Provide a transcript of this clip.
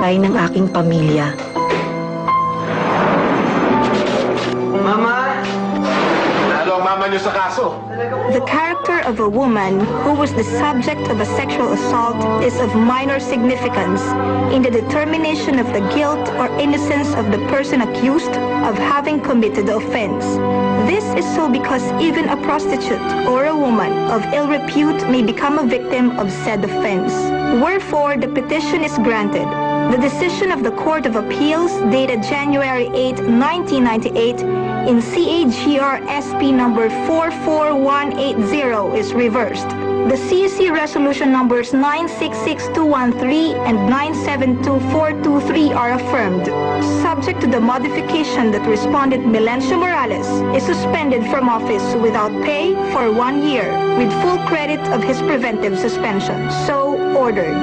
buhay ng aking pamilya. Mama! Nalo ang mama niyo sa kaso. The character of a woman who was the subject of a sexual assault is of minor significance in the determination of the guilt or innocence of the person accused of having committed the offense. This is so because even a prostitute or a woman of ill repute may become a victim of said offense. Wherefore, the petition is granted. The decision of the Court of Appeals dated January 8, 1998 in CAGR SP number 44180 is reversed. The CEC resolution numbers 966213 and 972423 are affirmed, subject to the modification that Respondent Melencio Morales is suspended from office without pay for 1 year with full credit of his preventive suspension. So ordered.